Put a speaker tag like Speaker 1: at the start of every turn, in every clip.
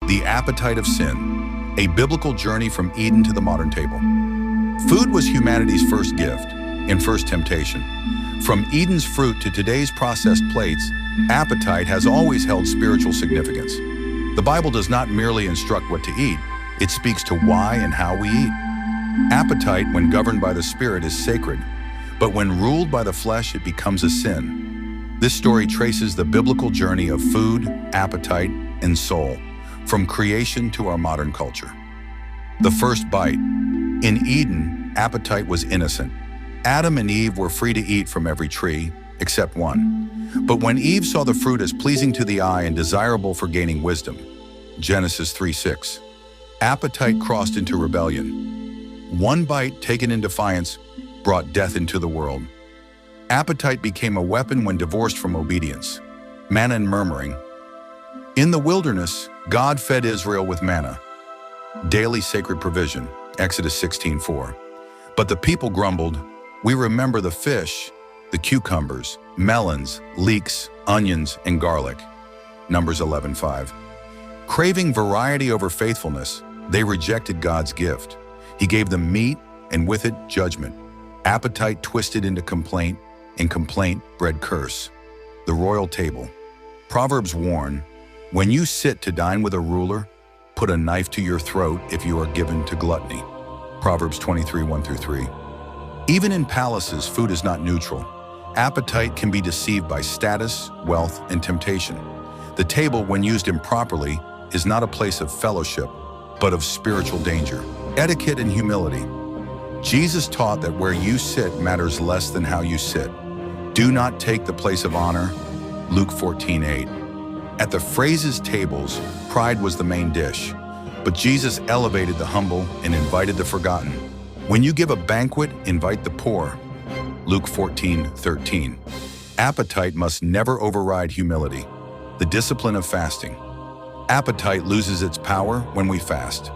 Speaker 1: The Appetite of Sin, a biblical journey from Eden to the modern table. Food was humanity's first gift and first temptation. From Eden's fruit to today's processed plates, appetite has always held spiritual significance. The Bible does not merely instruct what to eat, it speaks to why and how we eat. Appetite, when governed by the Spirit, is sacred, but when ruled by the flesh, it becomes a sin. This story traces the biblical journey of food, appetite, and soul, from creation to our modern culture. The first bite. In Eden, appetite was innocent. Adam and Eve were free to eat from every tree, except one. But when Eve saw the fruit as pleasing to the eye and desirable for gaining wisdom, Genesis 3:6, appetite crossed into rebellion. One bite taken in defiance brought death into the world. Appetite became a weapon when divorced from obedience. Manna and murmuring. In the wilderness, God fed Israel with manna, daily sacred provision, Exodus 16:4. But the people grumbled, "We remember the fish, the cucumbers, melons, leeks, onions, and garlic," Numbers 11:5. Craving variety over faithfulness, they rejected God's gift. He gave them meat, and with it, judgment. Appetite twisted into complaint, and complaint bred curse. The royal table. Proverbs warn, "When you sit to dine with a ruler, put a knife to your throat if you are given to gluttony." Proverbs 23:1-3. Even in palaces, food is not neutral. Appetite can be deceived by status, wealth, and temptation. The table, when used improperly, is not a place of fellowship, but of spiritual danger. Etiquette and humility. Jesus taught that where you sit matters less than how you sit. Do not take the place of honor, Luke 14:8. At the phrases tables, pride was the main dish, but Jesus elevated the humble and invited the forgotten. When you give a banquet, invite the poor, Luke 14:13. Appetite must never override humility. The discipline of fasting. Appetite loses its power when we fast.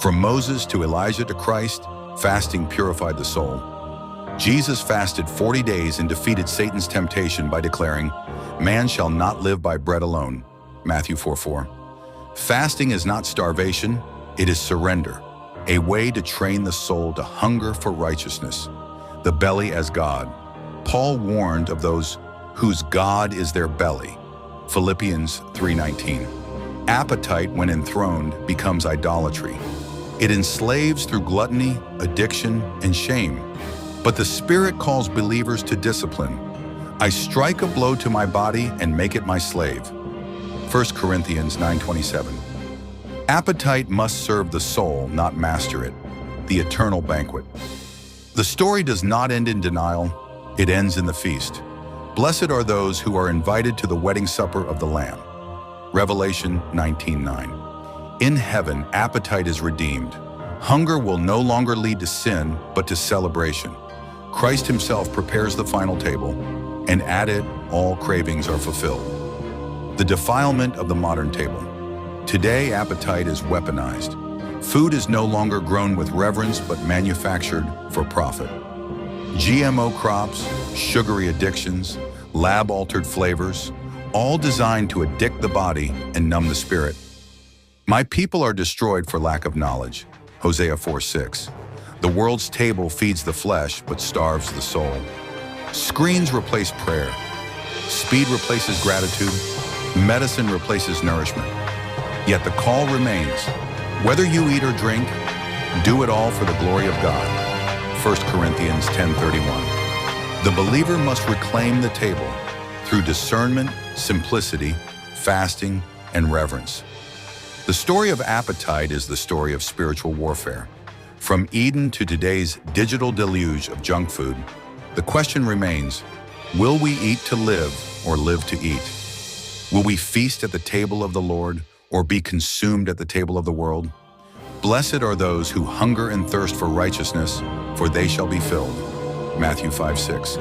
Speaker 1: From Moses to Elijah to Christ, fasting purified the soul. Jesus fasted 40 days and defeated Satan's temptation by declaring, "Man shall not live by bread alone," Matthew 4:4. Fasting is not starvation, it is surrender, a way to train the soul to hunger for righteousness. The belly as God. Paul warned of those whose God is their belly, Philippians 3:19. Appetite, when enthroned, becomes idolatry. It enslaves through gluttony, addiction, and shame. But the Spirit calls believers to discipline. "I strike a blow to my body and make it my slave," 1 Corinthians 9:27. Appetite must serve the soul, not master it. The eternal banquet. The story does not end in denial, it ends in the feast. Blessed are those who are invited to the wedding supper of the Lamb. Revelation 19:9. In heaven, appetite is redeemed. Hunger will no longer lead to sin, but to celebration. Christ himself prepares the final table, and at it, all cravings are fulfilled. The defilement of the modern table. Today, appetite is weaponized. Food is no longer grown with reverence, but manufactured for profit. GMO crops, sugary addictions, lab-altered flavors, all designed to addict the body and numb the spirit. My people are destroyed for lack of knowledge, Hosea 4:6. The world's table feeds the flesh, but starves the soul. Screens replace prayer. Speed replaces gratitude. Medicine replaces nourishment. Yet the call remains. Whether you eat or drink, do it all for the glory of God. 1 Corinthians 10:31. The believer must reclaim the table through discernment, simplicity, fasting, and reverence. The story of appetite is the story of spiritual warfare. From Eden to today's digital deluge of junk food, the question remains, will we eat to live or live to eat? Will we feast at the table of the Lord or be consumed at the table of the world? Blessed are those who hunger and thirst for righteousness, for they shall be filled. Matthew 5:6.